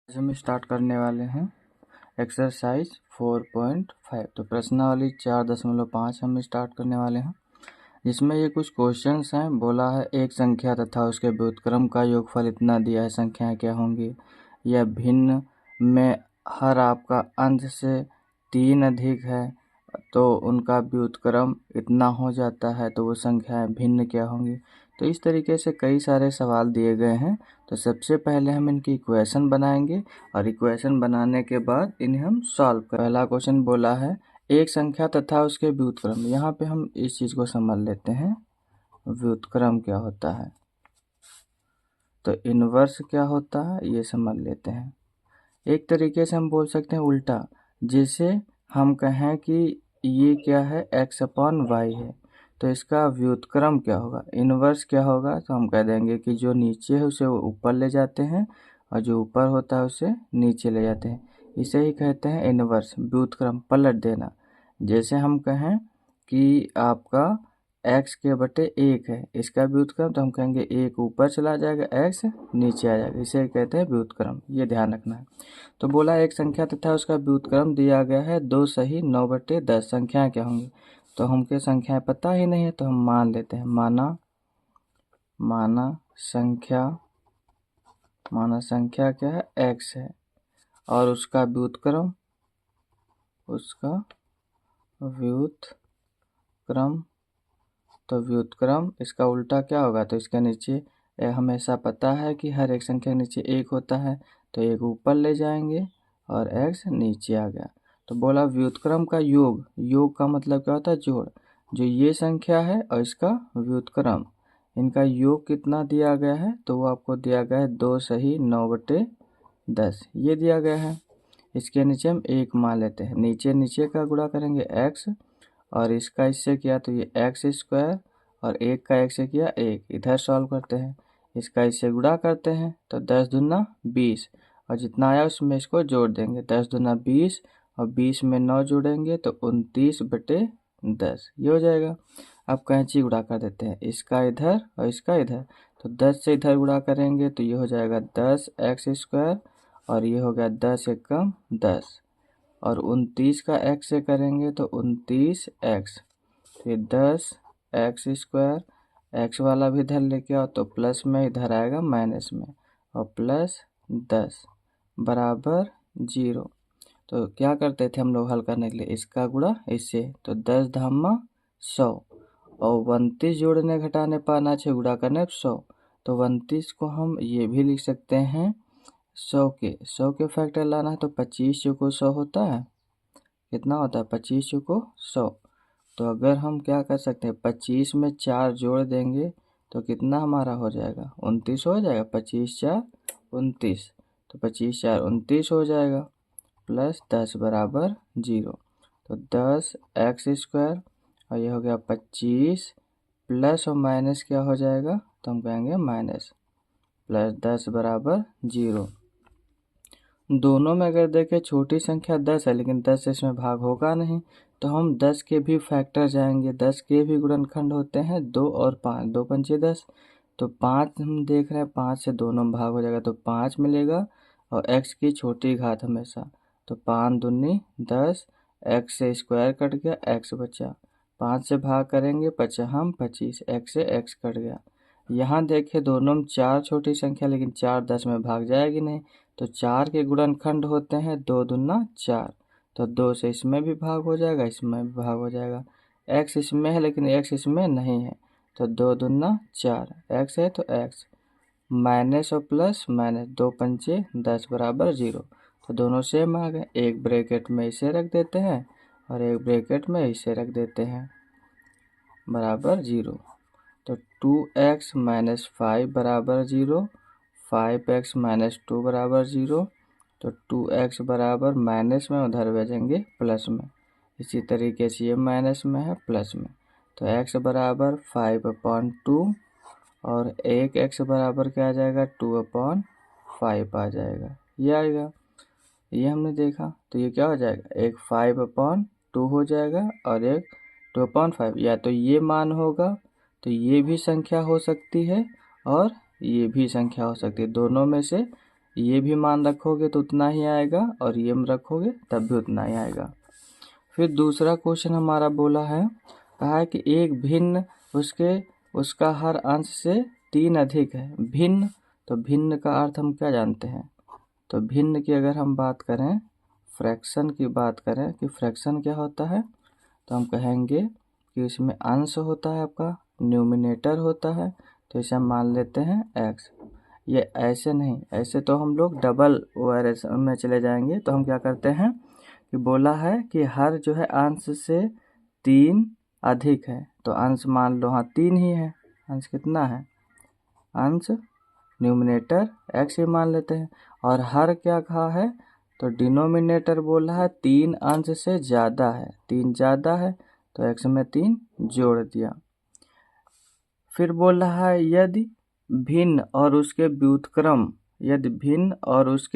आज हम स्टार्ट करने वाले हैं एक्सरसाइज 4.5। तो प्रश्नावली 4.5 हम स्टार्ट करने वाले हैं, जिसमें ये कुछ क्वेश्चंस हैं। बोला है एक संख्या तथा उसके व्युत्क्रम का योगफल इतना दिया है, संख्याएं क्या होंगी। यह भिन्न में हर आपका अंश से 3 अधिक है तो उनका व्युत्क्रम इतना हो जाता है, तो वो संख्याएं भिन्न क्या होंगी। तो इस तरीके से कई सारे सवाल दिए गए हैं। तो सबसे पहले हम इनकी इक्वेशन बनाएंगे और इक्वेशन बनाने के बाद इन्हें हम सॉल्व करेंगे। पहला क्वेश्चन बोला है एक संख्या तथा उसके व्युत्क्रम। यहाँ पे हम इस चीज़ को समझ लेते हैं, व्युत्क्रम क्या होता है, तो इनवर्स क्या होता है ये समझ लेते हैं। एक तरीके से हम बोल सकते हैं उल्टा, जैसे हम कहें कि ये क्या है, x अपॉन वाई है, तो इसका व्युत्क्रम क्या होगा, इनवर्स क्या होगा। तो हम कह देंगे कि जो नीचे है उसे ऊपर ले जाते हैं और जो ऊपर होता है उसे नीचे ले जाते हैं। इसे ही कहते हैं इनवर्स, व्युत्क्रम, पलट देना। जैसे हम कहें कि आपका x के बटे 1 है, इसका व्युत्क्रम, तो हम कहेंगे 1 ऊपर चला जाएगा, x नीचे आ जाएगा। इसे कहते हैं व्युत्क्रम, ये ध्यान रखना है। तो बोला एक संख्या तथा उसका व्युत्क्रम दिया गया है 2 सही 9/10। संख्याएं क्या होंगी, तो हमके संख्याएं पता ही नहीं है, तो हम मान लेते हैं। माना संख्या क्या है, x है, और उसका व्युत्क्रम तो व्युत्क्रम इसका उल्टा क्या होगा, तो इसके नीचे हमेशा पता है कि हर एक संख्या के नीचे 1 होता है, तो 1 ऊपर ले जाएंगे और x नीचे आ गया। तो बोला व्युत्क्रम का योग का मतलब क्या होता है, जोड़। जो ये संख्या है और इसका व्युत्क्रम, इनका योग कितना दिया गया है, तो वो आपको दिया गया है 2 सही 9/10, ये दिया गया है। इसके नीचे हम 1 मान लेते हैं, नीचे का गुणा करेंगे x, और इसका इससे किया तो ये x² और 1 का 1 से किया 1। इधर सॉल्व करते हैं, इसका इससे गुणा करते हैं तो 10 दूना 20, और जितना आया उसमें इसको जोड़ देंगे। 10 दूना 20 और 20 में 9 जोड़ेंगे तो 29/10, ये हो जाएगा। अब कैंची गुणा कर देते हैं, इसका इधर और इसका इधर, तो 10 से इधर गुणा करेंगे तो ये हो जाएगा 10x², और ये हो गया 10 एकम 10, और 29 का x से करेंगे तो 29x, फिर 10x², x वाला भी इधर लेके आओ तो प्लस में इधर आएगा माइनस में, और प्लस 10 बराबर 0। तो क्या करते थे हम लोग हल करने के लिए, इसका गुणा इससे, तो 10 धामा 100, और 29 जोड़ने घटाने पाना 6 गुणा करने 100, तो 29 को हम ये भी लिख सकते हैं 100 के फैक्टर लाना है, तो 25 चौको 100 होता है, कितना होता है 25 चौको 100। तो अगर हम क्या कर सकते हैं, 25 में 4 जोड़ देंगे तो कितना हमारा हो जाएगा, 29 हो जाएगा। 25 4 29, तो 25 4 29 हो जाएगा, प्लस 10 बराबर 0। तो 10x², और ये हो गया 25, प्लस और माइनस क्या हो जाएगा, तो हम कहेंगे माइनस, प्लस 10 बराबर 0। दोनों में अगर देखें छोटी संख्या 10 है, लेकिन 10 से इसमें भाग होगा नहीं, तो हम 10 के भी फैक्टर जाएंगे। 10 के भी गुणनखंड होते हैं 2 और 5, 2 पंचे 10, तो 5 हम देख रहे हैं, 5 से दोनों में भाग हो जाएगा तो 5 मिलेगा, और x की छोटी घात हमेशा, तो 5 दूनी 10, x से स्क्वायर कट गया, x बचा, 5 से भाग करेंगे, बचा हम 25, x से x कट गया। यहाँ देखें दोनों में 4 छोटी संख्या, लेकिन 4 10 में भाग जाएगी नहीं, तो 4 के गुणनखंड होते हैं 2 दूना 4, तो 2 से इसमें भी भाग हो जाएगा, इसमें भी भाग हो जाएगा। x इसमें है लेकिन x इसमें नहीं है, तो 2 दूना 4, x है तो x, माइनस और प्लस माइनस, 2 पंचे 10 बराबर 0। तो दोनों सेम आ गए, एक ब्रैकेट में इसे रख देते हैं और एक ब्रैकेट में इसे रख देते हैं, बराबर 0। तो 2x - 5 बराबर 0, 5x - 2 बराबर 0, तो 2x बराबर माइनस में उधर भेजेंगे प्लस में। इसी तरीके से ये माइनस में है प्लस में, तो x बराबर 5/2, और एक x बराबर क्या आ जाएगा, 2/5 आ जाएगा, ये आएगा। ये हमने देखा, तो ये क्या हो जाएगा, एक 5/2 हो जाएगा और एक 2/5। या तो ये मान होगा, तो ये भी संख्या हो सकती है और ये भी संख्या हो सकती है, दोनों में से ये भी मान रखोगे तो उतना ही आएगा और ये रखोगे तब भी उतना ही आएगा। फिर दूसरा क्वेश्चन हमारा बोला है, कहा है कि एक भिन्न उसका हर अंश से 3 अधिक है। भिन्न, तो भिन्न का अर्थ हम क्या जानते हैं? तो भिन्न की अगर हम बात करें, फ्रैक्शन की बात करें कि फ्रैक्शन क्या होता है, तो हम कहेंगे कि इसमें अंश होता है आपका, न्यूमिनेटर होता है, तो इसे हम मान लेते हैं x। ये ऐसे नहीं, ऐसे तो हम लोग डबल वेरिएशन में चले जाएंगे। तो हम क्या करते हैं कि बोला है कि हर जो है अंश से 3 अधिक है, तो अंश मान लो हाँ 3 ही है। अंश कितना है? अंश न्यूमिनेटर x ही मान लेते हैं। और हर क्या कहा है? तो डिनोमिनेटर बोला है 3 अंश से ज़्यादा है, 3 ज़्यादा है तो x में 3 जोड़ दिया। फिर बोल रहा है यदि भिन्न और उसके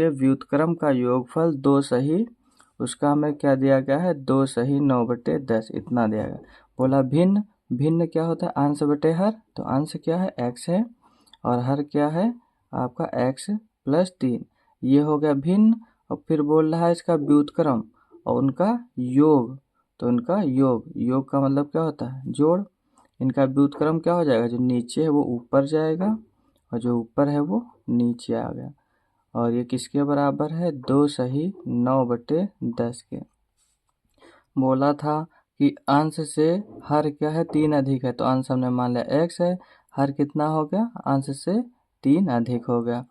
व्युत्क्रम का योगफल 2 सही, उसका हमें क्या दिया गया है? 2 सही 9/10 इतना दिया गया। बोला भिन्न, भिन्न क्या होता है? अंश बटे हर, तो अंश क्या है? x है और हर क्या है? आपका x + 3, ये हो गया भिन्न। और फिर बोल रहा है इसका व्युत्क्रम और उनका योग, तो उनका योग का मतलब क्या होता है? जोड़। इनका व्युत्क्रम क्या हो जाएगा? जो नीचे है वो ऊपर जाएगा और जो ऊपर है वो नीचे आ गया। और ये किसके बराबर है? 2 सही 9/10 के। बोला था कि अंश से हर क्या है? 3 अधिक है, तो अंश हमने मान लिया x है, हर कितना हो गया? अंश से 3 अधिक हो गया।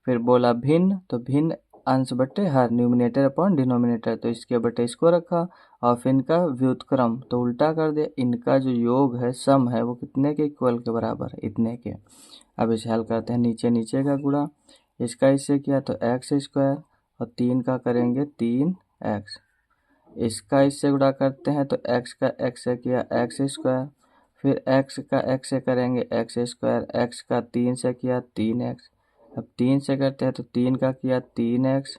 फिर बोला भिन्न, तो भिन्न अंश बटे हर, न्यूमिनेटर अपॉन डिनोमिनेटर, तो इसके बटे इसको रखा। और फिर इनका व्युत्क्रम तो उल्टा कर दिया, इनका जो योग है, सम है, वो कितने के इक्वल के बराबर है? इतने के। अब इसे हल करते हैं, नीचे नीचे का गुणा, इसका इससे किया तो x² और 3 का करेंगे 3x। इसका इससे गुणा करते हैं तो x का x से किया x², फिर x का x से करेंगे x², x का 3 से किया 3x। अब 3 से करते हैं तो 3 का किया 3x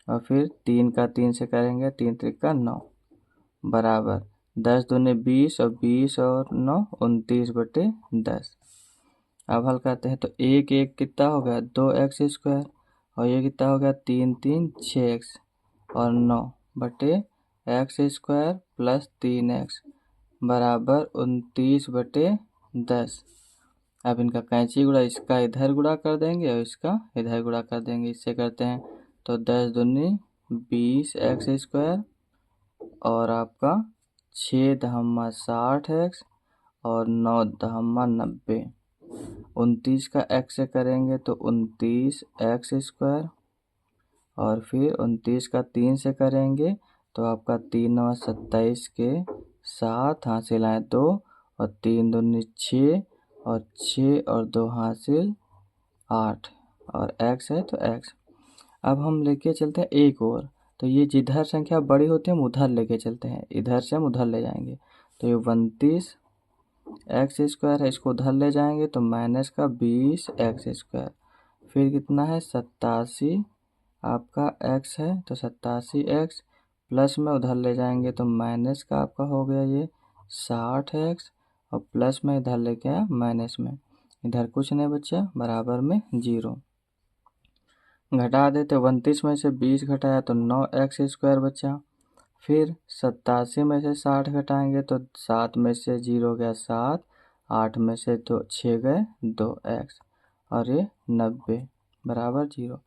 और फिर 3 का 3 से करेंगे 3 त्रिका 9 बराबर 10 दूनी 20 और 20 और 9 29/10। अब हल करते हैं तो 1 1 कितना हो गया? 2x² और ये कितना हो गया? 3 3 6x और 9/x² + 3x बराबर 29/10। अब इनका कैंची गुणा, इसका इधर गुणा कर देंगे और इसका इधर गुणा कर देंगे। इससे करते हैं तो 10 दूनी 20x² और आपका 6 दहम्मा 60x और 9 दहम्मा 90। 29 का x से करेंगे तो 29x² और फिर 29 का 3 से करेंगे तो आपका 3 9 27 के 7 हासिल आए 2 और 3 दूनी 6 और 6 और 2 हासिल 8 और x है तो x। अब हम लेके चलते हैं एक और, तो ये जिधर संख्या बड़ी होती है हम उधर लेके चलते हैं, इधर से हम उधर ले जाएंगे। तो ये 29x² है, इसको उधर ले जाएंगे तो माइनस का 20x²। फिर कितना है? 87 आपका x है, तो 87x प्लस में उधर ले जाएंगे तो माइनस का आपका हो गया ये 60x और प्लस में इधर लेके आया माइनस में, इधर कुछ नहीं बचा, बराबर में 0। घटा देते 29 में से 20 घटाया तो 9x² बचा। फिर 87 में से 60 घटाएंगे तो 7 में से 0 गया 7, 8 में से तो 6 गए 2x और ये 90 बराबर 0।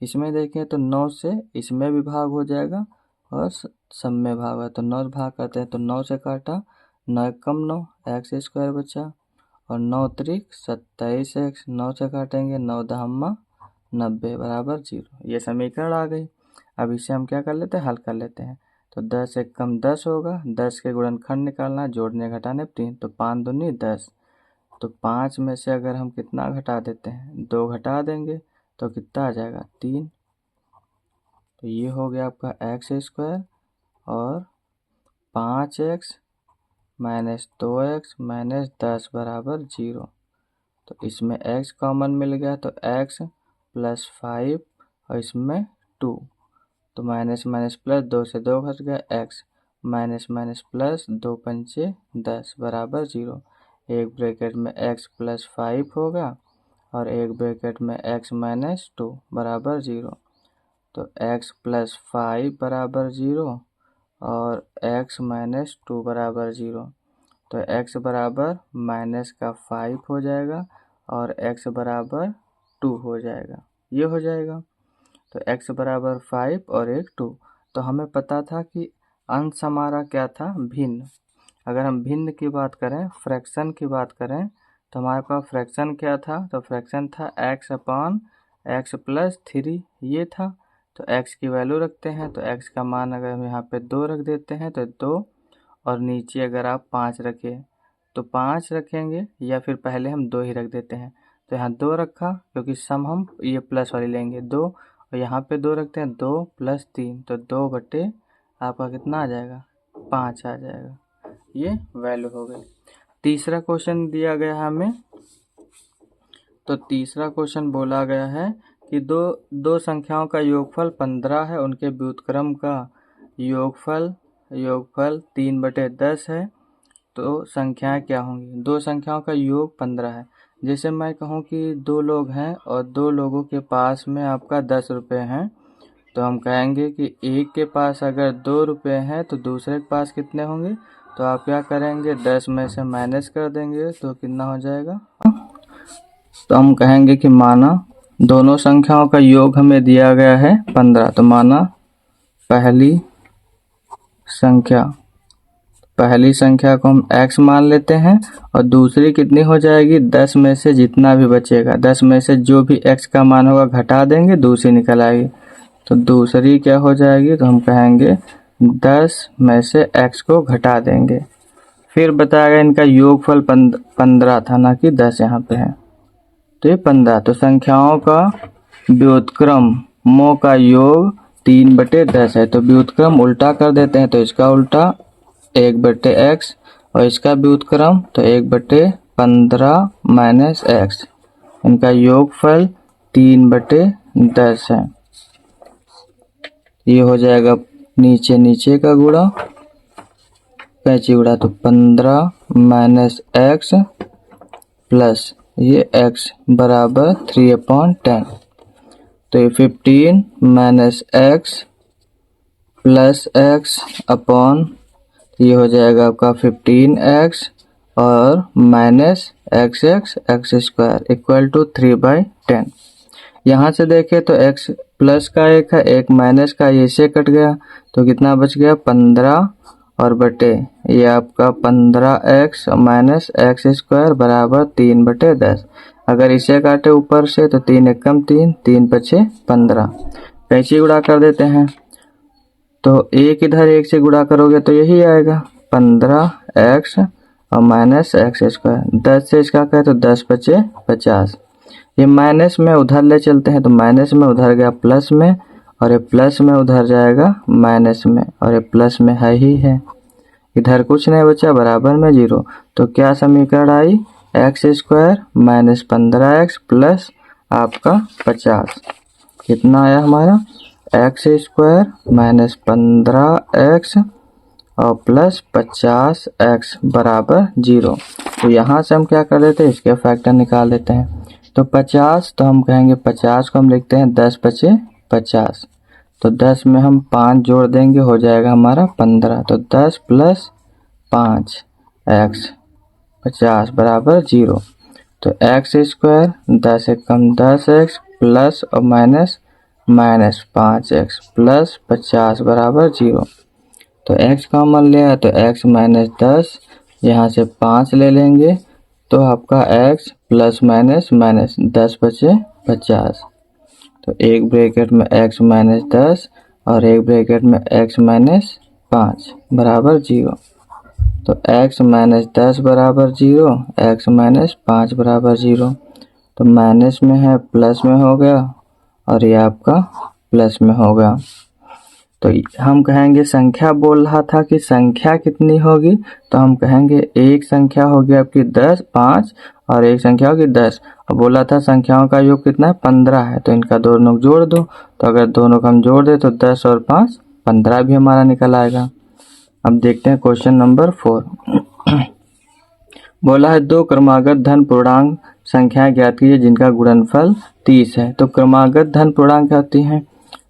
इसमें देखें तो 9 से इसमें भी भाग हो जाएगा और सब में भाग है, तो 9 भाग करते हैं तो 9 से काटा, 9 कम 9 x² बचा और 9 त्रिक 27x, 9 से काटेंगे 9 दहम्मा 90 बराबर 0। ये समीकरण आ गई। अब इसे हम क्या कर लेते हैं? हल कर लेते हैं। तो 10 एक कम 10 होगा, 10 के गुणनखंड निकालना, जोड़ने घटाने 3, तो 5 दूनी 10। तो 5 में से अगर हम कितना घटा देते हैं? 2 घटा देंगे तो कितना आ जाएगा? 3। तो ये हो गया आपका x² और 5x माइनस 2x माइनस 10 बराबर 0। तो इसमें x कॉमन मिल गया तो x + 5 और इसमें 2, तो माइनस माइनस प्लस 2 से 2 घट गया, x माइनस माइनस प्लस 2 पंचे 10 बराबर 0। एक ब्रैकेट में x + 5 होगा और एक ब्रैकेट में x माइनस 2 बराबर 0। तो x प्लस 5 बराबर 0 और x माइनस 2 बराबर 0। तो x बराबर माइनस का 5 हो जाएगा और x बराबर 2 हो जाएगा, ये हो जाएगा। तो x बराबर 5 और एक 2। तो हमें पता था कि अंश हमारा क्या था, भिन्न। अगर हम भिन्न की बात करें, फ्रैक्शन की बात करें, तो हमारे पास फ्रैक्शन क्या था, तो फ्रैक्शन था x अपॉन x प्लस 3, ये था। तो x की वैल्यू रखते हैं, तो x का मान अगर हम यहाँ पे 2 रख देते हैं तो 2, और नीचे अगर आप 5 रखें तो 5 रखेंगे, या फिर पहले हम 2 ही रख देते हैं। तो यहाँ 2 रखा, क्योंकि सम हम ये प्लस वाली लेंगे 2, और यहाँ पे 2 रखते हैं, 2 प्लस 3, तो 2 बटे आपका कितना आ जाएगा, 5 आ जाएगा। ये वैल्यू हो गई। तीसरा क्वेश्चन दिया गया है हमें। तो तीसरा क्वेश्चन बोला गया है कि दो संख्याओं का योगफल 15 है, उनके व्युत्क्रम का योगफल 3/10 है, तो संख्याएं क्या होंगी। दो संख्याओं का योग 15 है। जैसे मैं कहूँ कि 2 लोग हैं और 2 लोगों के पास में आपका 10 रुपये हैं, तो हम कहेंगे कि एक के पास अगर 2 रुपये हैं तो दूसरे के पास कितने होंगे। तो आप क्या करेंगे, 10 में से माइनस कर देंगे तो कितना हो जाएगा। तो हम कहेंगे कि माना दोनों संख्याओं का योग हमें दिया गया है 15। तो माना पहली संख्या को हम x मान लेते हैं, और दूसरी कितनी हो जाएगी, 10 में से जितना भी बचेगा, 10 में से जो भी x का मान होगा घटा देंगे, दूसरी निकल आएगी। तो दूसरी क्या हो जाएगी, तो हम कहेंगे 10 में से x को घटा देंगे। फिर बताया गया इनका योगफल 15 था, ना कि 10 यहाँ पे है, तो ये 15। तो संख्याओं का व्युत्क्रम का योग 3/10 है। तो व्युत्क्रम उल्टा कर देते हैं, तो इसका उल्टा 1/x, और इसका व्युत्क्रम तो 1/15 माइनस x। इनका योगफल 3/10 है। ये हो जाएगा नीचे का गुणा, कैंची उड़ा, तो 15 माइनस x प्लस ये x बराबर 3/10। तो ये 15 minus x plus x upon, ये हो जाएगा आपका 15x और minus x square equal to 3/10। यहाँ से देखें तो x प्लस का 1 है, 1 माइनस का, ये से कट गया, तो कितना बच गया, 15 और बटे ये आपका 15x माइनस x स्क्वायर बराबर 3/10। अगर इसे काटे ऊपर से तो 3 एकम 3, 3 पछे 15, कैंची गुणा कर देते हैं। तो एक इधर 1 से गुणा करोगे तो यही आएगा 15x और माइनस x स्क्वायर। 10 से इसका कहे तो 10 पचे 50। ये माइनस में उधर ले चलते हैं, तो माइनस में उधर गया प्लस में, और ये प्लस में उधर जाएगा माइनस में, और ये प्लस में है ही है, इधर कुछ नहीं बचा, बराबर में 0। तो क्या समीकरण आई, x square minus 15x plus आपका 50। कितना आया हमारा, x स्क्वायर माइनस 15x और प्लस 50x बराबर 0। तो यहाँ से हम क्या कर देते हैं, इसके फैक्टर निकाल देते हैं। तो 50, तो हम कहेंगे 50 को हम लिखते हैं 10 पचे 50। तो 10 में हम 5 जोड़ देंगे, हो जाएगा हमारा 15। तो 10 प्लस 5x 50 बराबर 0। तो x स्क्वायर 10 एकम 10x प्लस और माइनस 5x प्लस 50 बराबर 0। तो x कॉमन लिया तो x माइनस 10, यहाँ से 5 ले लेंगे, तो आपका x प्लस माइनस 10 बचे 50। तो एक ब्रैकेट में x माइनस 10 और एक ब्रैकेट में x माइनस 5 बराबर 0। तो x माइनस 10 बराबर 0, x माइनस 5 बराबर 0। तो माइनस में है प्लस में हो गया, और ये आपका प्लस में हो गया। तो हम कहेंगे संख्या बोल रहा था कि संख्या कितनी होगी, तो हम कहेंगे एक संख्या होगी आपकी 10 5 और एक संख्या होगी 10, और बोला था संख्याओं का योग कितना है 15 है, तो इनका दोनों जोड़ दो। तो अगर दोनों को हम जोड़ दे तो 10 और 5 15 भी हमारा निकल आएगा। अब देखते हैं क्वेश्चन नंबर 4। बोला है दो क्रमागत धन पूर्णांक संख्याएं ज्ञात कीजिए जिनका गुणनफल 30 है। तो क्रमागत धन पूर्णांक क्या होती हैं?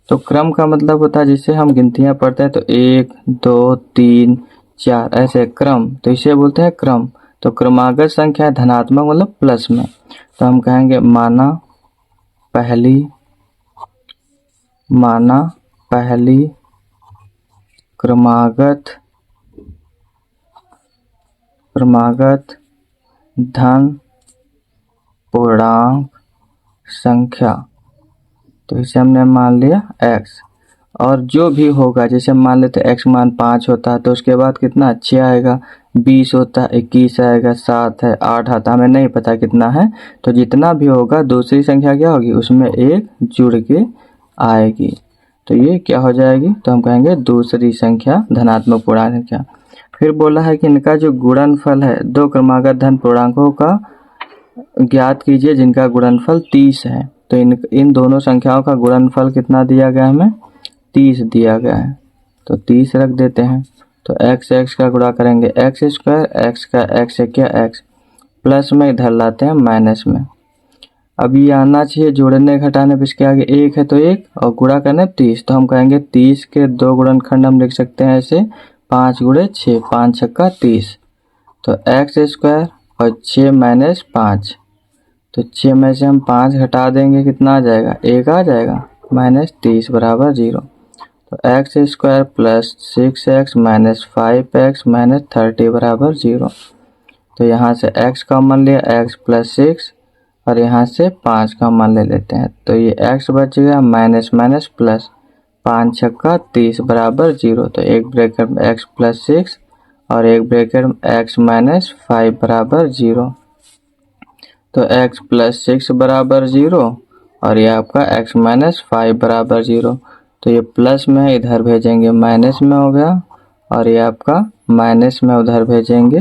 तो क्रम का मतलब होता है जिससे हम गिनतियां पढ़ते हैं तो 1 2 3 4 ऐसे क्रम, तो इसे बोलते हैं क्रम। तो क्रमागत संख्या धनात्मक मतलब प्लस में, तो हम कहेंगे माना पहली क्रमागत धन पूर्णांक संख्या, तो इसे हमने मान लिया x। और जो भी होगा, जैसे मान लेते x मान 5 होता है तो उसके बाद कितना 6 आएगा, 20 होता है 21 आएगा, 7 है 8 आता, हमें नहीं पता कितना है। तो जितना भी होगा दूसरी संख्या क्या होगी, उसमें एक जुड़ के आएगी, तो ये क्या हो जाएगी, तो हम कहेंगे दूसरी संख्या धनात्मक पूर्णांक संख्या। फिर बोला है कि इनका जो गुणनफल है दो क्रमागत धन पूर्णांकों का ज्ञात कीजिए जिनका गुणनफल 30 है। तो इन दोनों संख्याओं का गुणनफल कितना दिया गया, हमें 30 दिया गया है, तो 30 रख देते हैं। तो x का गुणा करेंगे x स्क्वायर, x का x है क्या x, प्लस में इधर लाते हैं माइनस में। अब ये आना चाहिए जोड़ने घटाने पे, इसके आगे 1 है तो 1 और गुणा करने 30, तो हम कहेंगे 30 के दो गुणनखंड हम लिख सकते हैं ऐसे 5 गुणे 6, 5 छक्का 30। तो x स्क्वायर और 6 माइनस 5, तो 6 में से हम 5 घटा देंगे, कितना आ जाएगा 1 आ जाएगा, माइनस 30 बराबर 0। तो x square plus 6x minus 5x minus 30 बराबर 0। तो यहाँ से x का मान लिया x प्लस 6 और यहाँ से 5 का मान ले लेते हैं, तो ये x बच गया माइनस माइनस प्लस, 5 छक्का 30 बराबर 0। तो एक ब्रैकेट में x प्लस 6 और एक ब्रैकेट में x माइनस 5 बराबर 0। तो x प्लस 6 बराबर 0 और ये आपका x माइनस 5 बराबर 0। तो ये प्लस में इधर भेजेंगे माइनस में हो गया, और ये आपका माइनस में उधर भेजेंगे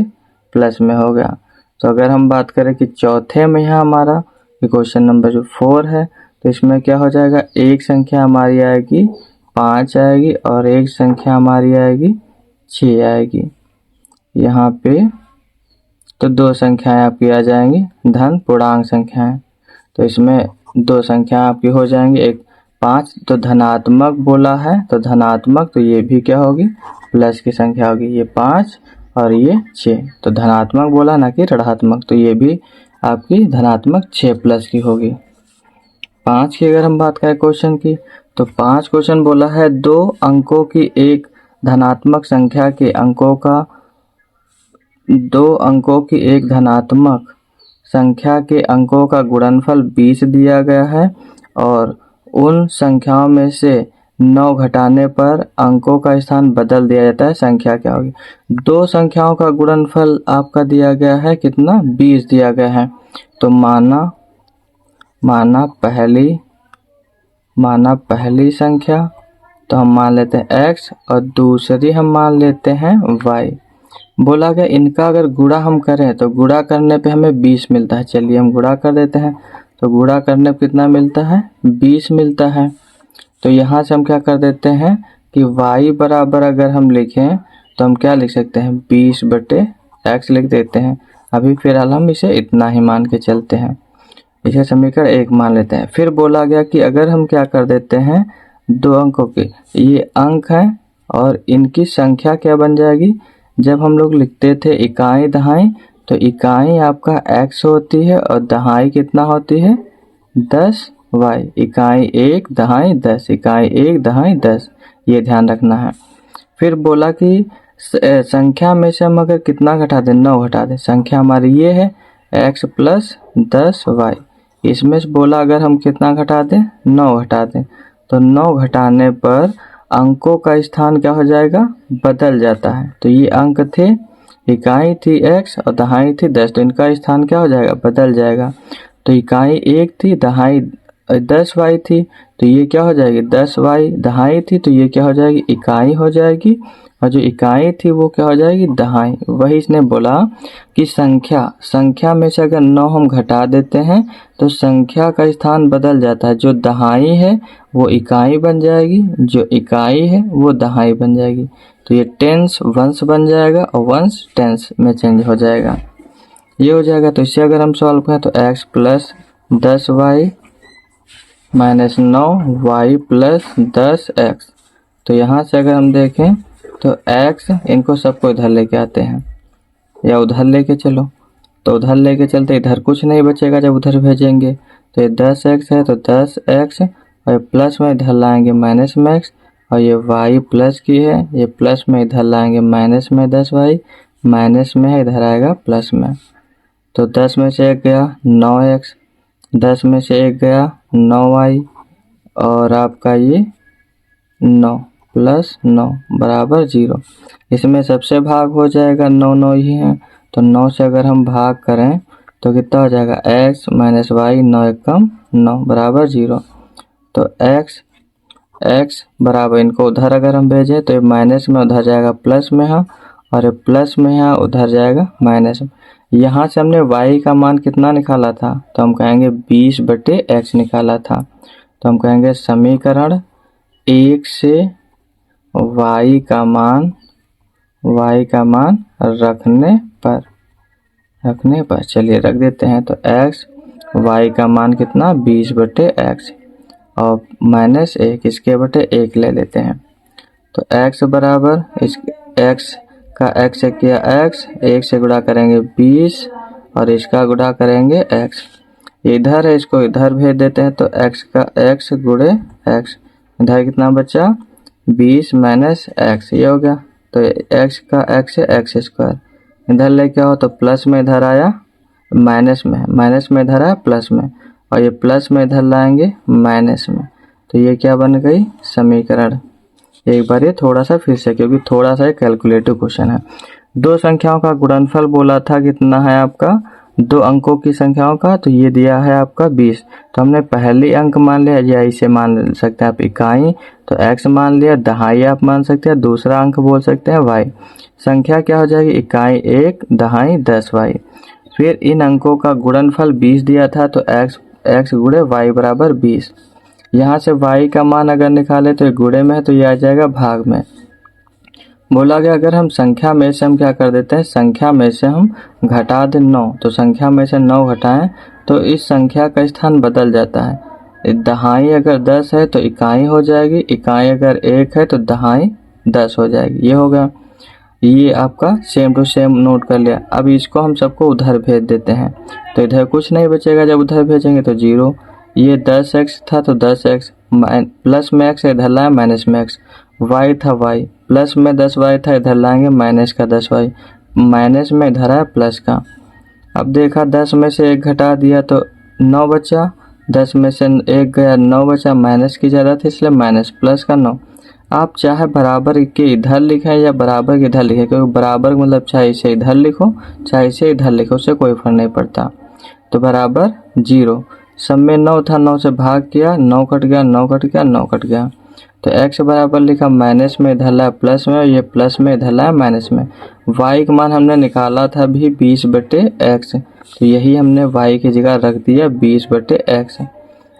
प्लस में हो गया। तो अगर हम बात करें कि चौथे में यहाँ हमारा क्वेश्चन नंबर जो 4 है, तो इसमें क्या हो जाएगा, एक संख्या हमारी आएगी 5 आएगी और एक संख्या हमारी आएगी 6 आएगी यहाँ पे। तो दो संख्याएं आपकी आ जाएंगी धन पूर्णांक संख्याएं, तो इसमें दो संख्या आपकी हो जाएंगी, एक 5 तो धनात्मक बोला है तो धनात्मक, तो ये भी क्या होगी प्लस की संख्या होगी, ये 5 और ये 6, तो धनात्मक बोला ना कि ऋणात्मक, तो ये भी आपकी धनात्मक 6 प्लस की होगी। 5 की अगर हम बात करें क्वेश्चन की, तो 5 क्वेश्चन बोला है दो अंकों की एक धनात्मक संख्या के अंकों का, दो अंकों की एक धनात्मक संख्या के अंकों का गुणनफल 20 दिया गया है और उन संख्याओं में से 9 घटाने पर अंकों का स्थान बदल दिया जाता है, संख्या क्या होगी। दो संख्याओं का गुणनफल आपका दिया गया है कितना 20 दिया गया है, तो माना पहली संख्या, तो हम मान लेते हैं x और दूसरी हम मान लेते हैं y। बोला गया इनका अगर गुणा हम करें तो गुणा करने पे हमें 20 मिलता है, चलिए हम गुणा कर देते हैं। तो गुणा करने पे कितना मिलता है 20 मिलता है। तो यहाँ से हम क्या कर देते हैं कि y बराबर अगर हम लिखें तो हम क्या लिख सकते हैं 20 बटे x लिख देते हैं। अभी फिलहाल हम इसे इतना ही मान के चलते हैं, इसे समीकरण 1 मान लेते हैं। फिर बोला गया कि अगर हम क्या कर देते हैं दो अंकों के, ये अंक है और इनकी संख्या क्या बन जाएगी, जब हम लोग लिखते थे इकाई दहाई, तो इकाई आपका x होती है और दहाई कितना होती है 10y, इकाई 1 दहाई 10, इकाई 1 दहाई 10, ये ध्यान रखना है। फिर बोला कि संख्या में से हम अगर कितना घटा दें 9 घटा दें, संख्या हमारी ये है x प्लस 10y, इसमें से बोला अगर हम कितना घटा दें 9 घटा दें, तो 9 घटाने पर अंकों का स्थान क्या हो जाएगा बदल जाता है। तो ये अंक थे, इकाई थी x और दहाई थी 10, तो इनका स्थान क्या हो जाएगा बदल जाएगा। तो इकाई 1 थी, दहाई 10y थी, तो ये क्या हो जाएगी 10y, दहाई थी तो ये क्या हो जाएगी इकाई हो जाएगी, और जो इकाई थी वो क्या हो जाएगी दहाई। वही इसने बोला कि संख्या में से अगर 9 हम घटा देते हैं तो संख्या का स्थान बदल जाता है, जो दहाई है वो इकाई बन जाएगी, जो इकाई है वो दहाई बन जाएगी। तो ये टेंस वंश बन जाएगा और वंश टेंस में चेंज हो जाएगा। ये हो जाएगा। तो इससे अगर हम सॉल्व करें तो x plus 10y minus 9y plus 10x। तो यहाँ से अगर हम देखें तो x, इनको सबको इधर लेके आते हैं या उधर लेके चलो, तो उधर लेके चलते इधर कुछ नहीं बचेगा जब उधर भेजेंगे। तो ये 10x है तो 10x, और ये प्लस में इधर लाएंगे माइनस में x, और ये y प्लस की है, ये प्लस में इधर लाएंगे माइनस में 10y, माइनस में है इधर आएगा प्लस में। तो 10 में से 1 गया 9x, 10 में से 1 गया 9y, और आपका ये 9 प्लस 9 बराबर 0। इसमें सबसे भाग हो जाएगा 9 9 ही है, तो 9 से अगर हम भाग करें तो कितना हो जाएगा x माइनस वाई, 9 एकम 9 बराबर 0। तो x बराबर, इनको उधर अगर हम भेजें तो ये माइनस में उधर जाएगा प्लस में है, और ये प्लस में है उधर जाएगा माइनस में। यहाँ से हमने y का मान कितना निकाला था, तो हम कहेंगे 20/x निकाला था। तो हम कहेंगे समीकरण 1 से y का मान रखने पर चलिए रख देते हैं। तो x, y का मान कितना 20/x, और माइनस 1 इसके बटे 1 ले लेते हैं। तो x बराबर, इस x का x से किया x, 1 से गुणा करेंगे 20, और इसका गुणा करेंगे x। इधर है, इसको इधर भेज देते हैं। तो x का x गुणे x, इधर कितना बचा 20 माइनस x, ये हो गया। तो x का x है x स्क्वायर, इधर लेके आओ तो प्लस में इधर आया माइनस में इधर आया प्लस में, और ये प्लस में इधर लाएंगे माइनस में। तो ये क्या बन गई समीकरण। एक बार ये थोड़ा सा फिर से, क्योंकि थोड़ा सा कैलकुलेटिव क्वेश्चन है। दो संख्याओं का गुणनफल बोला था कितना है आपका, 2 अंकों की संख्याओं का, तो ये दिया है आपका 20। तो हमने पहली अंक मान लिया, या इसे मान सकते हैं आप इकाई, तो x मान लिया, दहाई आप मान सकते हैं, दूसरा अंक बोल सकते हैं y। संख्या क्या हो जाएगी, इकाई 1 दहाई 10y। फिर इन अंकों का गुणनफल 20 दिया था, तो x गुणे y बराबर 20। यहाँ से y का मान अगर निकाले तो ये गुणे में है, तो ये आ जाएगा भाग में। बोला गया अगर हम संख्या में से हम क्या कर देते हैं, संख्या में से हम घटा दें 9, तो संख्या में से 9 घटाएं तो इस संख्या का स्थान बदल जाता है। दहाई अगर 10 है तो इकाई हो जाएगी, इकाई अगर 1 है तो दहाई 10 हो जाएगी। ये होगा, ये आपका सेम टू सेम नोट कर लिया। अब इसको हम सबको उधर भेज देते हैं, तो इधर कुछ नहीं बचेगा, जब उधर भेजेंगे तो 0। ये 10x था तो 10x, प्लस में x इधर लाए माइनस में x, y था y, प्लस में 10y था इधर लाएंगे माइनस का 10y, माइनस में इधर आया प्लस का। अब देखा 10 में से 1 घटा दिया तो 9 बचा, 10 में से 1 गया 9 बचा, माइनस की ज़रूरत है इसलिए माइनस, प्लस का 9। आप चाहे बराबर के इधर लिखें या बराबर के इधर लिखें, क्योंकि बराबर मतलब चाहे इसे इधर लिखो चाहे इसे इधर लिखो, उससे कोई फर्क नहीं पड़ता। तो बराबर 0, सब में 9 था, 9 से भाग किया, 9 कट गया 9 कट गया 9 कट गया। तो x बराबर लिखा माइनस में इधर लाया प्लस में, ये प्लस में इधर लाया माइनस में। y का मान हमने निकाला था भी 20/x, तो यही हमने y की जगह रख दिया 20/x,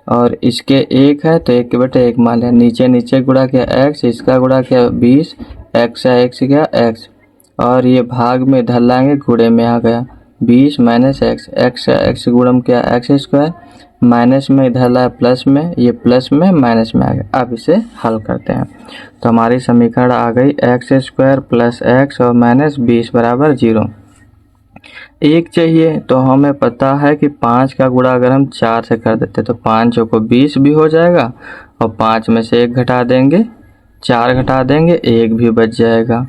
और इसके 1 है तो 1/1 मान लिया। नीचे गुणा किया x, इसका गुणा किया 20, x से x गया x, और ये भाग में इधर लाएंगे गुणे में आ गया 20 माइनस x, x से x गुणम किया x स्क्वायर, माइनस में इधर लाया प्लस में, ये प्लस में माइनस में आ गया। अब इसे हल करते हैं तो हमारी समीकरण आ गई x स्क्वायर प्लस x और माइनस 20 बराबर 0। 1 चाहिए, तो हमें पता है कि 5 का गुणा अगर हम 4 से कर देते तो 5 को 20 भी हो जाएगा, और 5 में से 1 घटा देंगे 4 घटा देंगे 1 भी बच जाएगा।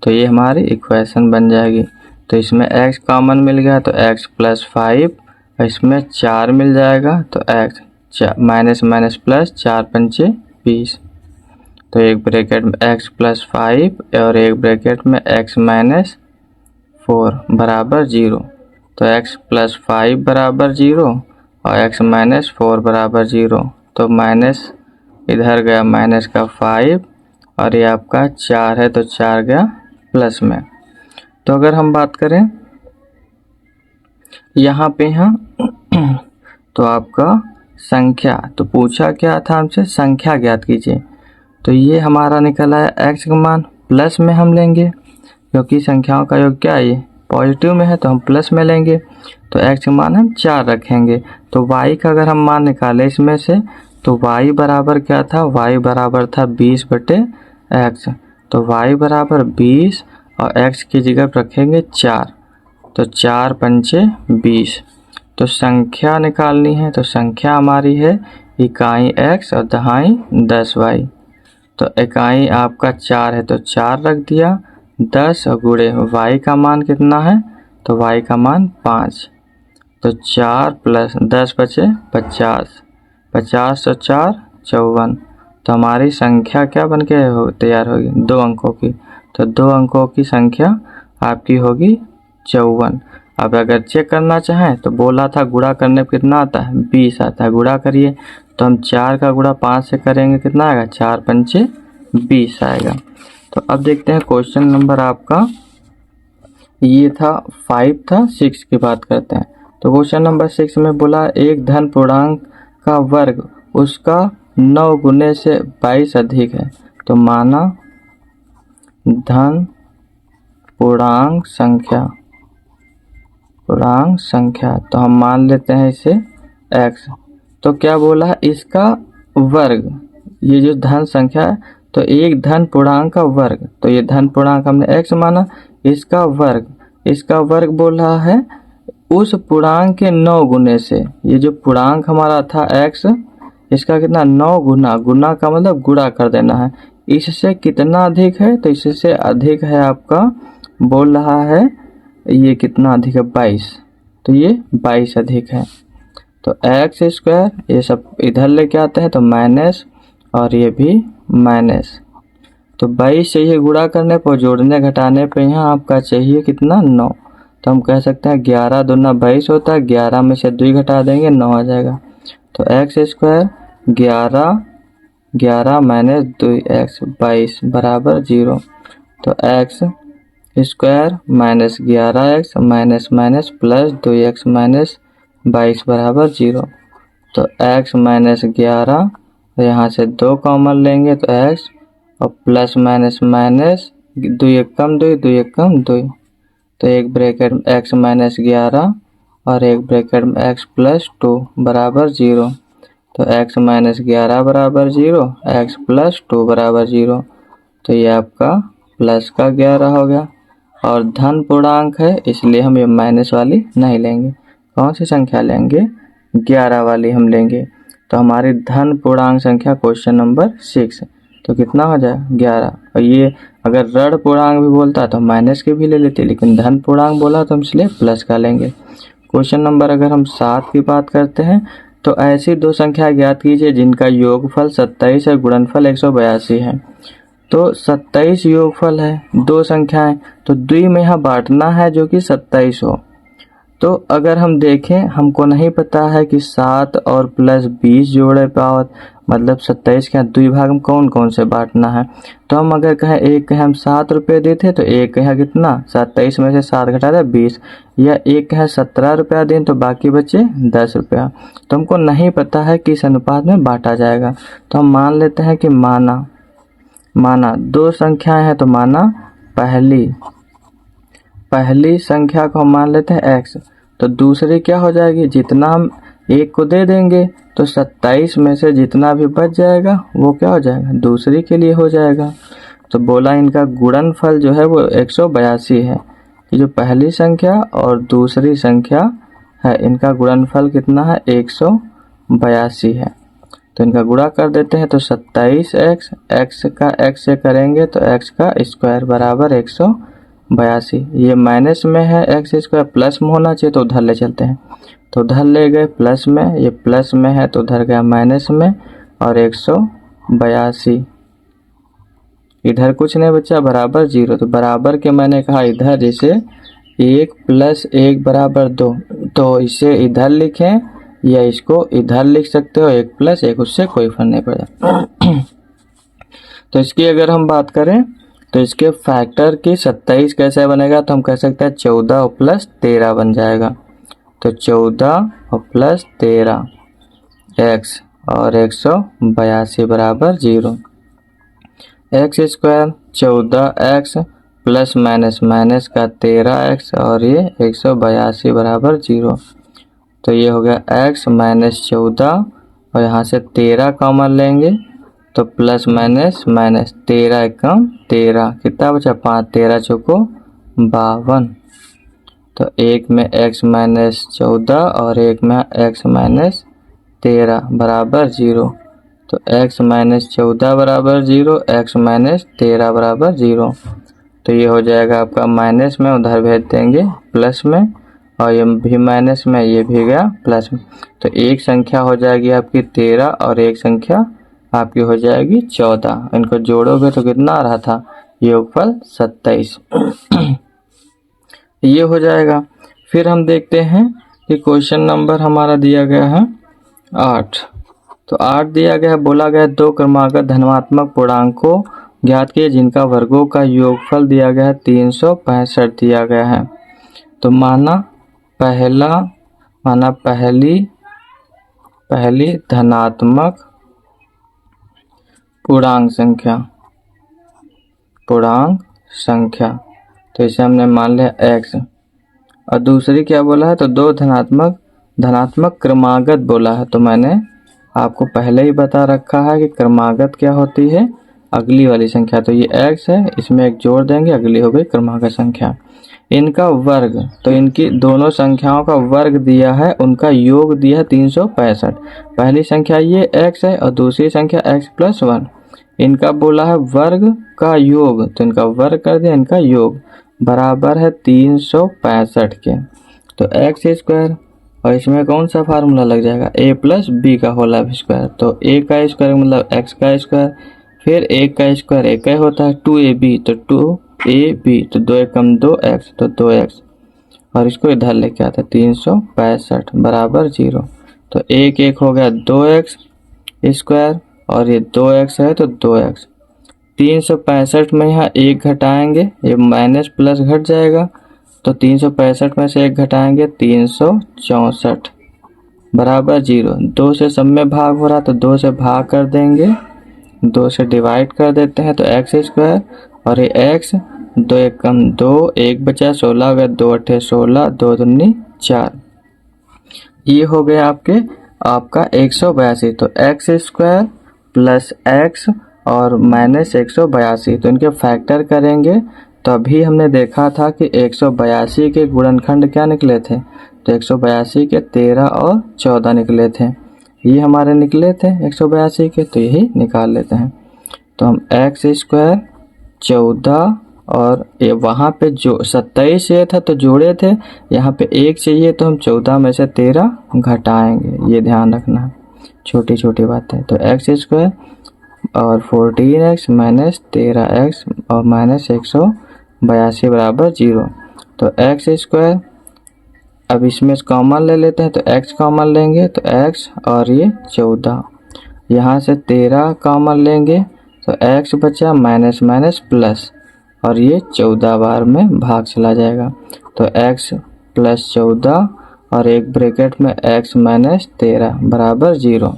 तो ये हमारी इक्वेशन बन जाएगी। तो इसमें x कॉमन मिल गया तो x प्लस 5, इसमें 4 मिल जाएगा तो x माइनस माइनस प्लस 4 पंचे 20। तो एक ब्रैकेट में x प्लस 5 और एक ब्रैकेट में x माइनस 4 बराबर 0। तो x प्लस 5 बराबर 0 और x माइनस 4 बराबर 0। तो माइनस इधर गया माइनस का 5, और ये आपका 4 है तो 4 गया प्लस में। तो अगर हम बात करें यहाँ पे तो आपका संख्या, तो पूछा क्या था हमसे, संख्या ज्ञात कीजिए। तो ये हमारा निकल आया x का मान प्लस में हम लेंगे, क्योंकि संख्याओं का योग क्या है, पॉजिटिव में है तो हम प्लस में लेंगे, तो x का मान हम 4 रखेंगे। तो y का अगर हम मान निकालें इसमें से तो y बराबर क्या था, y बराबर था 20/x। तो y बराबर 20 और x की जगह रखेंगे 4, तो 4 पंचे 20। तो संख्या निकालनी है, तो संख्या हमारी है इकाई x और दहाई 10y। तो इकाई आपका 4 है तो 4 रख दिया, 10 और गुणे y का मान कितना है, तो y का मान 5। तो 4 + 10 बचे 50, 50 और 4 54। तो हमारी संख्या क्या बन के तैयार होगी, 2 अंकों की। तो 2 अंकों की संख्या आपकी होगी 54। अब अगर चेक करना चाहें तो बोला था गुणा करने पर कितना आता है, 20 आता है। गुणा करिए, तो हम 4 का गुणा 5 से करेंगे, कितना आएगा, 4 पंचे 20 आएगा। तो अब देखते हैं क्वेश्चन नंबर आपका ये था 5 था, 6 की बात करते हैं। तो क्वेश्चन नंबर 6 में बोला एक धन पूर्णांक का वर्ग उसका 9 गुने से 22 अधिक है। तो माना धन पूर्णांक संख्या, तो हम मान लेते हैं इसे x। तो क्या बोला है, इसका वर्ग, ये जो धन संख्या है तो एक धन पूर्णांक का वर्ग, तो ये धन पूर्णांक हमने x माना, इसका वर्ग बोल रहा है उस पूर्णांक के 9 गुने से। ये जो पूर्णांक हमारा था x, इसका कितना 9 गुना का मतलब गुणा कर देना है। इससे कितना अधिक है, तो इससे अधिक है आपका, बोल रहा है ये कितना अधिक है, 22। तो ये 22 अधिक है। तो x², ये सब इधर लेके आते हैं तो माइनस, और ये भी माइनस। तो 22 चाहिए गुणा करने पर, जोड़ने घटाने पे यहाँ आपका चाहिए कितना, 9। तो हम कह सकते हैं 11 दूना 22 होता है, 11 में से 2 घटा देंगे 9 आ जाएगा। तो x² 11 माइनस 2x 22 बराबर 0। तो x² minus 11x minus minus plus 2x minus 22 बराबर 0। तो x माइनस 11, यहाँ से 2 कॉमन लेंगे तो x, और प्लस माइनस माइनस 2 1 कम 2, 2 1 कम 2। तो एक ब्रैकेट में x माइनस 11 और एक ब्रैकेट में x प्लस 2 बराबर 0। तो x माइनस 11 बराबर 0, x प्लस 2 बराबर 0। तो ये आपका प्लस का 11 हो गया, और धन पूर्णांक है इसलिए हम ये माइनस वाली नहीं लेंगे। कौन सी संख्या लेंगे, 11 वाली हम लेंगे। तो हमारी धन पूर्णांक संख्या क्वेश्चन नंबर 6, तो कितना हो जाए 11। और ये अगर ऋण पूर्णांक भी बोलता तो माइनस के भी ले लेते, लेकिन धन पूर्णांक बोला तो हम इसलिए प्लस का लेंगे। क्वेश्चन नंबर अगर हम 7 की बात करते हैं, तो ऐसी 2 संख्या ज्ञात कीजिए जिनका योगफल 27 और गुणनफल 182 है। तो 27 योगफल है, 2 संख्याएं, तो 2 में यहाँ बांटना है जो कि 27 हो। तो अगर हम देखें, हमको नहीं पता है कि 7 और प्लस 20 जोड़े पावत, मतलब 27 के 2 भाग में कौन कौन से बांटना है। तो हम अगर कहें एक कहें हम 7 रुपये देते तो एक कहें कितना, 27 में से 7 घटा दे 20, या एक कहें 17 रुपया दें तो बाकी बचे 10 रुपया। तो हमको नहीं पता है किस अनुपात में बांटा जाएगा। तो हम मान लेते हैं कि माना 2 संख्याएं हैं, तो माना पहली संख्या को हम मान लेते हैं x, तो दूसरी क्या हो जाएगी, जितना हम एक को दे देंगे तो 27 में से जितना भी बच जाएगा वो क्या हो जाएगा, दूसरी के लिए हो जाएगा। तो बोला इनका गुणनफल जो है वो 182 है। ये जो पहली संख्या और दूसरी संख्या है इनका गुणनफल कितना है, 182 है। तो इनका गुणा कर देते हैं, तो 27x, x का x से करेंगे तो x का स्क्वायर बराबर 182। ये माइनस में है, x स्क्वायर प्लस में होना चाहिए तो उधर ले चलते हैं, तो उधर ले गए प्लस में, ये प्लस में है तो उधर गया माइनस में, और 182 इधर कुछ नहीं बचा, बराबर 0। तो बराबर के मैंने कहा इधर जैसे 1 + 1 बराबर 2, तो इसे इधर लिखें या इसको इधर लिख सकते हो 1 + 1, उससे कोई फर्क नहीं पड़ता। तो इसकी अगर हम बात करें तो इसके फैक्टर की 27 कैसे बनेगा, तो हम कह सकते हैं 14 + 13 बन जाएगा। तो 14 + 13 x और 182 बराबर 0। x² 14x plus minus minus का 13x और ये 182 बराबर 0। तो ये हो गया x माइनस 14 और यहाँ से 13 कॉमन लेंगे तो प्लस माइनस माइनस 13 एकम 13 कितना बचा 5 13 चौको 52। तो एक में x माइनस 14 और एक में x माइनस 13 बराबर 0। तो x माइनस 14 बराबर 0, x माइनस 13 बराबर 0। तो ये हो जाएगा आपका माइनस में उधर भेज देंगे प्लस में, और ये भी माइनस में, ये भी गया प्लस में। तो एक संख्या हो जाएगी आपकी 13 और एक संख्या आपकी हो जाएगी 14। इनको जोड़ोगे तो कितना आ रहा था, योगफल 27। ये हो जाएगा। फिर हम देखते हैं कि क्वेश्चन नंबर हमारा दिया गया है 8। तो 8 दिया गया है, बोला गया 2 क्रमागत धनात्मक पूर्णांकों ज्ञात किए जिनका वर्गों का योगफल दिया गया है 365 दिया गया है। तो माना पहली धनात्मक पूर्णांक संख्या, तो इसे हमने मान लिया x। और दूसरी क्या बोला है, तो 2 धनात्मक क्रमागत बोला है। तो मैंने आपको पहले ही बता रखा है कि क्रमागत क्या होती है, अगली वाली संख्या। तो ये x है, इसमें एक जोड़ देंगे, अगली हो गई क्रमागत संख्या। इनका वर्ग, तो इनकी दोनों संख्याओं का वर्ग दिया है, उनका योग दिया है 365। पहली संख्या ये x है और दूसरी संख्या x प्लस 1। इनका बोला है वर्ग का योग, तो इनका वर्ग कर दिया, इनका योग बराबर है 365 के। तो एक्स स्क्वायर, और इसमें कौन सा फार्मूला लग जाएगा, a प्लस बी का होल स्क्वायर। तो a का स्क्वायर मतलब x का स्क्वायर, फिर a का स्क्वायर एक ही होता है 2ab, तो 2ab, तो 2 एकम 2x, तो 2x, और इसको इधर लेके आता 365 बराबर 0। तो एक एक हो गया 2x स्क्वायर और ये 2x है तो 2x। 365 में यहाँ एक घटाएंगे, ये माइनस प्लस घट जाएगा, तो 365 में से एक घटाएंगे 364 बराबर 0। 2 से सब में भाग हो रहा तो 2 से भाग कर देंगे, 2 से डिवाइड कर देते हैं, तो एक्स स्क्वायर और ये x, 2 एकम 2, 1 बचा 16 हो गया, 2 अट्ठे 16, 2 दूनी 4। ये हो गया आपका 182। तो एक्स स्क्वायर प्लस एक्स और माइनस 182, तो इनके फैक्टर करेंगे। तो अभी हमने देखा था कि 182 के गुणनखंड क्या निकले थे, तो 182 के 13 और 14 निकले थे। ये हमारे निकले थे 182 के, तो यही निकाल लेते हैं। तो हम एक्स स्क्वायर 14 और ये वहाँ पे जो 27 ये था तो जोड़े थे, यहाँ पे 1 चाहिए तो हम 14 में से 13 घटाएंगे, ये ध्यान रखना, छोटी छोटी बात है। तो एक्स स्क्वायर और 14x माइनस 13x और माइनस 182 बराबर 0। तो एक्स स्क्वायर, अब इसमें कॉमन ले लेते हैं, तो x कॉमन लेंगे तो x और ये 14, यहाँ से 13 कॉमन लेंगे तो x बचा माइनस माइनस प्लस, और ये 14 बार में भाग चला जाएगा। तो x प्लस 14 और एक ब्रैकेट में x माइनस 13 बराबर 0।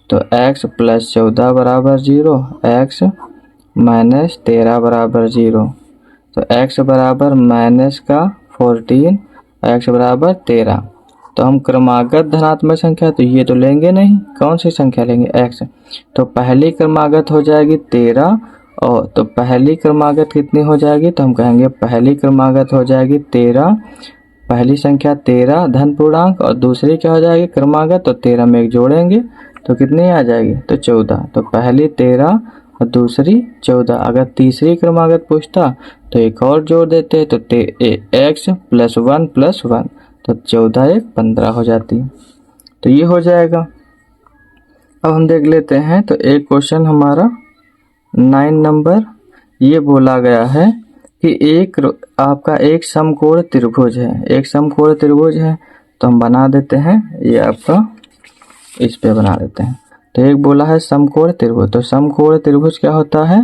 तो x प्लस 14 बराबर 0, x माइनस 13 बराबर 0। तो x बराबर माइनस का 14, x बराबर 13। तो हम क्रमागत धनात्मक संख्या तो ये तो लेंगे नहीं, कौन सी संख्या लेंगे, x। तो पहली क्रमागत हो जाएगी 13, और तो पहली क्रमागत कितनी हो जाएगी, तो हम कहेंगे पहली क्रमागत हो जाएगी 13, पहली संख्या 13 धन पूर्णांक, और दूसरी क्या हो जाएगी क्रमागत, तो 13 में एक जोड़ेंगे तो कितनी आ जाएगी, तो 14। तो पहली 13 और दूसरी 14। अगर तीसरी क्रमागत पूछता तो एक और जोड़ देते, तो x प्लस 1 प्लस 1, तो 14 एक 15 हो जाती। तो ये हो जाएगा। अब हम देख लेते हैं, तो एक क्वेश्चन हमारा 9 नंबर, ये बोला गया है कि आपका एक समकोण त्रिभुज है, एक समकोण त्रिभुज है, तो हम बना देते हैं, ये आपका इस पे बना देते हैं। तो एक बोला है समकोण त्रिभुज, तो समकोण त्रिभुज क्या होता है,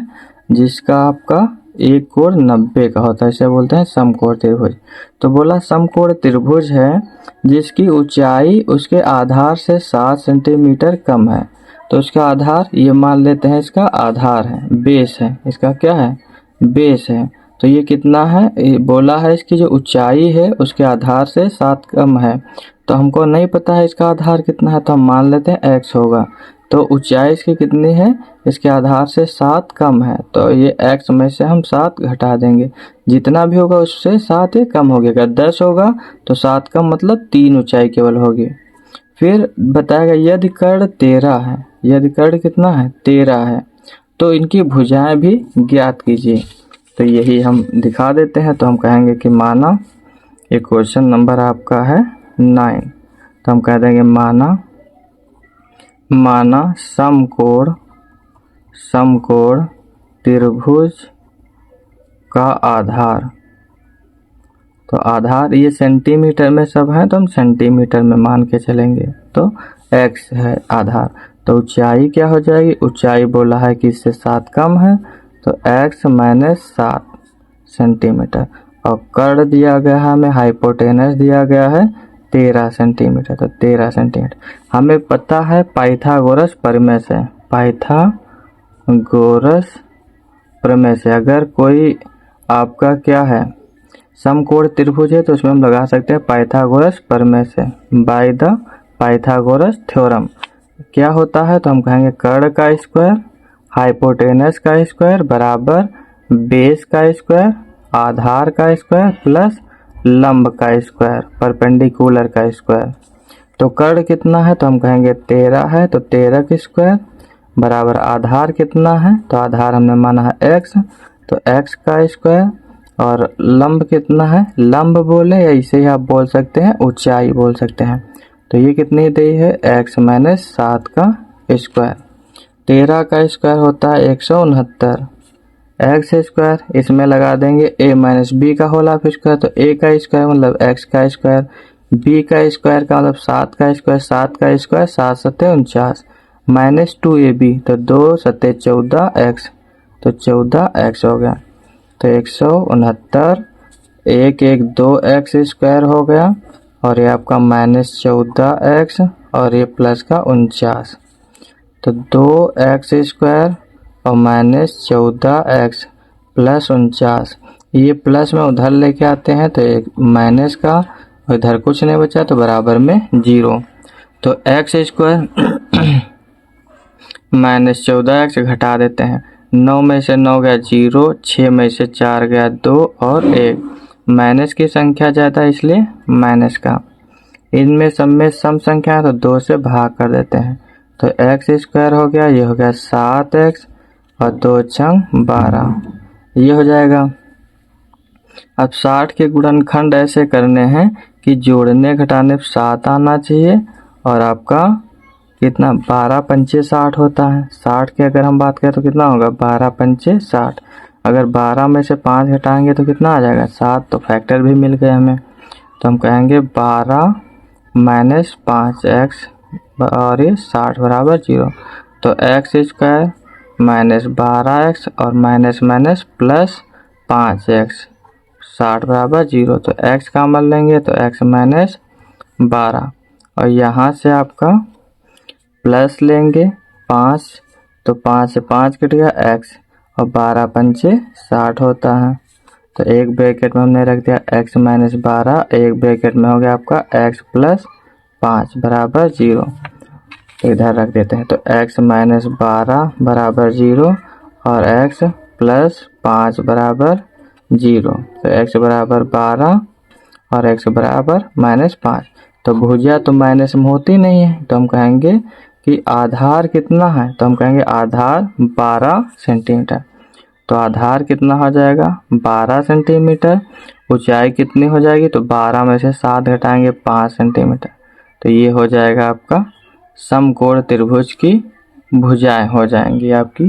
जिसका आपका एक कोण 90 का होता है, इसे बोलते हैं समकोण त्रिभुज। तो बोला समकोण त्रिभुज है जिसकी ऊंचाई उसके आधार से 7 सेंटीमीटर कम है। तो उसका आधार, ये मान लेते हैं इसका आधार है, बेस है, इसका क्या है, बेस है। तो ये कितना है, ये बोला है इसकी जो ऊंचाई है उसके आधार से 7 कम है। तो हमको नहीं पता है इसका आधार कितना है, तो हम मान लेते हैं x होगा। तो ऊंचाई इसकी कितनी है, इसके आधार से 7 कम है, तो ये x में से हम 7 घटा देंगे। जितना भी होगा उससे 7 ये कम हो गया। अगर 10 होगा तो 7 कम मतलब 3 ऊंचाई केवल होगी। फिर बताएगा यदि कर्ण 13 है, यदि कर्ण कितना है 13 है, तो इनकी भुजाएं भी ज्ञात कीजिए। तो यही हम दिखा देते हैं। तो हम कहेंगे कि माना ये क्वेश्चन नंबर आपका है 9, तो हम कह देंगे माना समकोण त्रिभुज का आधार। तो आधार ये सेंटीमीटर में सब है, तो हम सेंटीमीटर में मान के चलेंगे। तो x है आधार। तो ऊंचाई क्या हो जाएगी, ऊंचाई बोला है कि इससे 7 कम है, तो x माइनस 7 सेंटीमीटर। और कर्ण दिया गया है हमें, हाइपोटेनस दिया गया है 13 सेंटीमीटर, तो 13 सेंटीमीटर। हमें पता है पाइथागोरस प्रमेय से, पाइथागोरस प्रमेय से अगर कोई आपका क्या है समकोण त्रिभुज है, तो उसमें हम लगा सकते हैं पाइथागोरस प्रमेय से, बाय द पाइथागोरस थ्योरम। क्या होता है, तो हम कहेंगे कर्ण का स्क्वायर हाइपोटेनस का स्क्वायर बराबर बेस का स्क्वायर आधार का स्क्वायर प्लस लंब का स्क्वायर परपेंडिकुलर का स्क्वायर। तो कर्ण कितना है, तो हम कहेंगे 13 है, तो 13 का स्क्वायर बराबर आधार कितना है, तो आधार हमने माना है x, तो x का स्क्वायर। और लंब कितना है, लंब बोले या इसे ही आप बोल सकते हैं ऊंचाई बोल सकते हैं। तो ये कितनी दी है, x माइनस 7 का स्क्वायर। 13 का स्क्वायर होता है 169, x स्क्वायर इसमें लगा देंगे a माइनस बी का होल ऑफ स्क्वायर, तो a का स्क्वायर मतलब x का स्क्वायर, b का स्क्वायर का मतलब 7 का स्क्वायर, 7 का स्क्वायर 7 सत्ते 49 माइनस 2ab, तो 2 सत्ते 14x, तो 14x हो गया। तो 169 1 1 2x स्क्वायर हो गया, और ये आपका माइनस 14x और ये प्लस का 49, तो 2x स्क्वायर और माइनस 14x प्लस 49। ये प्लस में उधर लेके आते हैं तो एक माइनस का, और इधर कुछ नहीं बचा तो बराबर में 0। तो x स्क्वायर माइनस 14x घटा देते हैं, 9 में से 9 गया 0, 6 में से 4 गया 2 और 1, माइनस की संख्या ज़्यादा इसलिए माइनस का। इनमें सब में सम संख्या है तो 2 से भाग कर देते हैं, तो x स्क्वायर हो गया, ये हो गया 7x और 2 छंग 12, ये हो जाएगा। अब 60 के गुणनखंड ऐसे करने हैं कि जोड़ने घटाने 7 आना चाहिए, और आपका कितना 12 पंचे 60 होता है। 60 की अगर हम बात करें तो कितना होगा 12 पंचे 60, अगर 12 में से 5 घटाएंगे तो कितना आ जाएगा 7, तो फैक्टर भी मिल गए हमें। तो हम कहेंगे 12 माइनस 5x और ये 60 बराबर 0, तो x स्क्वायर माइनस 12x और माइनस माइनस प्लस 5x 60 बराबर 0, तो x का मान लेंगे तो x माइनस 12, और यहाँ से आपका प्लस लेंगे 5, तो 5 से 5 कट गया x, और 12 पंचे 60 होता है, तो एक ब्रैकेट में हमने रख दिया x माइनस 12, एक ब्रैकेट में हो गया आपका x प्लस 5 बराबर 0, तो इधर रख देते हैं। तो x माइनस 12 बराबर 0 और x प्लस 5 बराबर 0, तो x बराबर 12 और x बराबर माइनस 5। तो भुजा तो माइनस में होती नहीं है, तो हम कहेंगे कि आधार कितना है, तो हम कहेंगे आधार 12 सेंटीमीटर। तो आधार कितना हो जाएगा 12 सेंटीमीटर। ऊंचाई कितनी हो जाएगी, तो 12 में से 7 घटाएंगे 5 सेंटीमीटर, तो ये हो जाएगा आपका समकोण त्रिभुज की भुजाएं हो जाएंगी आपकी